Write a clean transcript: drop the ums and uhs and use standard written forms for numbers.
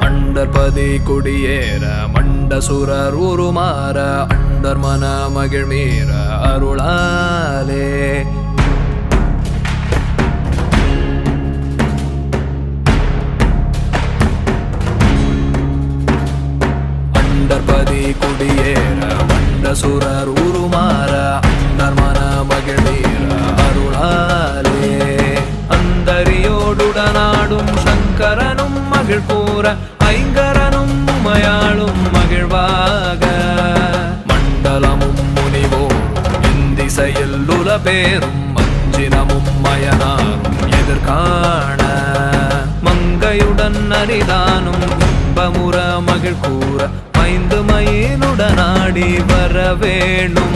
அண்டர்பதி குடியேற மண்டசுரர் உருமாற அண்டர் மன மகிழ்மீற அருளாலே அண்டர்பதி குடியேற மண்டசுரர் உருமாற அண்டர் மன மகிழ்மீற அருளாலே அந்தரியோடுடனாடும் சங்கரனும் மகிழ் கூற ஐங்கரனும் உமையாளும் மகிழ்வாக மண்டலமும் முனிவோரும் இந்திசையில் உலபேரும் மஞ்சினமும் மயனாரும் எதிர்காண மங்கையுடன் அரிதானும் இன்பமுற மகிழ் கூற மைந்து மயிலுடனாடி வர வேணும்.